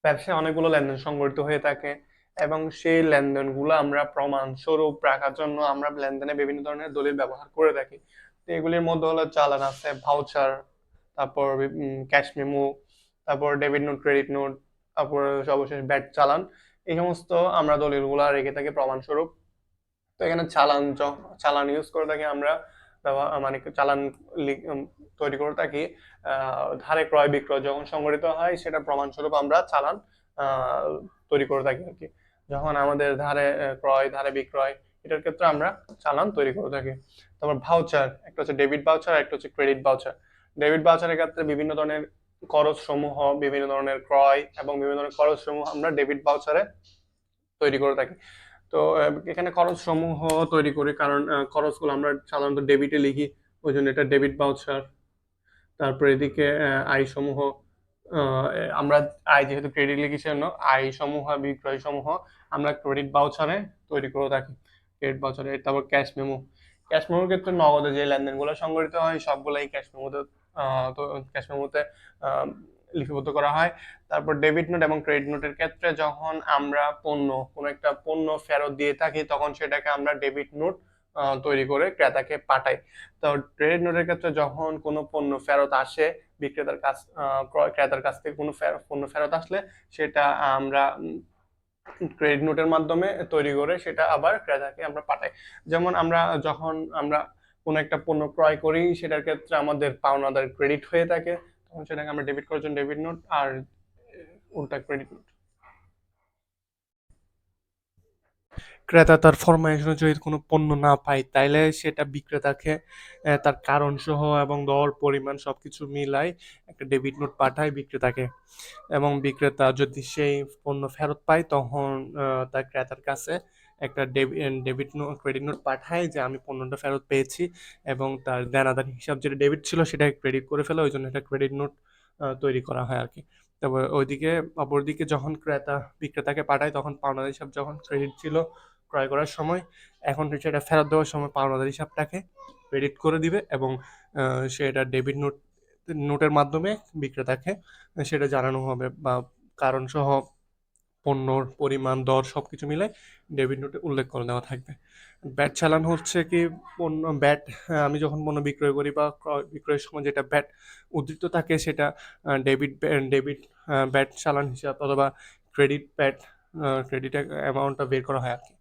ব্যবসায় অনেকগুলো লেনদেন সংঘটিত হয়ে থাকে এবং সেই লেনদেনগুলো আমরা প্রমাণ স্বরূপ রাখার জন্য আমরা লেনদেনে বিভিন্ন ধরনের দলিল ব্যবহার করে থাকি। তো এগুলির মধ্যে হলো চালান আছে, ভাউচার, তারপর ক্যাশ মেমো, তারপর ডেবিট নোট, ক্রেডিট নোট, তারপর সর্বশেষ ব্যাট চালান। এই সমস্ত আমরা দলিলগুলা রেখে থাকি প্রমাণ স্বরূপ। তো এখানে চালান ইউজ করে থাকি আমরা, মানে চালান তৈরি করে থাকি ধারে ক্রয় বিক্রয় যখন সংঘটিত হয় সেটা প্রমাণস্বরূপ আমরা চালান আহ, তৈরি করে থাকি আর কি। যখন আমাদের ধারে ক্রয় ধারে বিক্রয় এটার ক্ষেত্রে আমরা চালান তৈরি করে থাকি। তারপর ভাউচার, একটা হচ্ছে ডেবিট ভাউচার, একটা হচ্ছে ক্রেডিট ভাউচার। ডেবিট ভাউচারের ক্ষেত্রে বিভিন্ন ধরনের খরচ সমূহ, বিভিন্ন ধরনের ক্রয় এবং বিভিন্ন ধরনের খরচ সমূহ আমরা ডেবিট ভাউচারে তৈরি করে থাকি। তো এখানে খরচ সমূহ তৈরি করি কারণ খরচগুলো আমরা সাধারণত ডেবিটে লিখি, ওই জন্য এটা ডেবিট ভাউচার। তারপর এদিকে আয় সমূহ, আহ, আমরা আয় যেহেতু ক্রেডিট লিখি সেজন্য আয় সমূহ বিক্রয় সমূহ আমরা ক্রেডিট ভাউচারে তৈরি করে থাকি, ক্রেডিট ভাউচারে। তারপর ক্যাশ মেমো, ক্যাশ মেমোর ক্ষেত্রে নগদে যে লেনদেনগুলো সংঘটিত হয় সবগুলাই ক্যাশ মেমোতে, তো ক্যাশ মেমোতে লিপিবদ্ধ করা হয়। তারপর ডেবিট নোট এবং ক্রেডিট নোটের ক্ষেত্রে যখন আমরা কোনো একটা পণ্য ফেরত দিয়ে থাকি তখন সেটাকে আমরা ডেবিট নোট তৈরি করে ক্রেতাকে পাঠাই। তো ক্রেডিট নোটের ক্ষেত্রে যখন কোনো পণ্য ফেরত আসে ক্রেতার কাছ থেকে কোনো পণ্য ফেরত আসলে সেটা আমরা ক্রেডিট নোটের মাধ্যমে তৈরি করে সেটা আবার ক্রেতাকে আমরা পাঠাই। যেমন যখন আমরা কোনো একটা পণ্য ক্রয় করি সেটার ক্ষেত্রে আমাদের পাওনাদার ক্রেডিট হয়ে থাকে, তখন সেটাকে আমরা ডেবিট করার জন্য ডেবিট নোট, আর উল্টা ক্রেডিট নোট। ক্রেতা তার ফরমাইশ অনুযায়ী কোনো পণ্য না পায় তাইলে সেটা বিক্রেতাকে তার কারণ সহ এবং দর পরিমাণ সবকিছু মিলাই একটা ডেবিট নোট পাঠায় বিক্রেতাকে। এবং বিক্রেতা যদি সেই পণ্য ফেরত পায় তখন তার ক্রেতার কাছে একটা ডেবিট নোট ক্রেডিট নোট পাঠায় যে আমি পণ্যটা ফেরত পেয়েছি, এবং তার দেনাদার হিসাব যেটা ডেবিট ছিল সেটা ক্রেডিট করে ফেলে, ওই জন্য একটা ক্রেডিট নোট তৈরি করা হয় আর কি। তারপর ওইদিকে অপরদিকে যখন ক্রেতা বিক্রেতাকে পাঠায় তখন পাওনাদার হিসাব যখন ক্রেডিট ছিল ক্রয় করার সময়, এখন সেটা ফেরত দেওয়ার সময় পাওনাদার হিসাবটাকে ক্রেডিট করে দিবে এবং সেটা ডেবিট নোটের মাধ্যমে বিক্রেতাকে সেটা জানানো হবে, বা কারণ সহ পণ্যর পরিমাণ দর সবকিছু মিলে ডেবিট নোটে উল্লেখ করে দেওয়া থাকবে। ব্যাট চালান হচ্ছে কি, আমি যখন পণ্য বিক্রয় করি বা ক্রয় বিক্রয়ের সময় যেটা ব্যাট উদ্ধৃত থাকে সেটা ডেবিট ব্যাট চালান হিসাব অথবা ক্রেডিট ব্যাট ক্রেডিট অ্যামাউন্টটা বের করা হয় আর কি।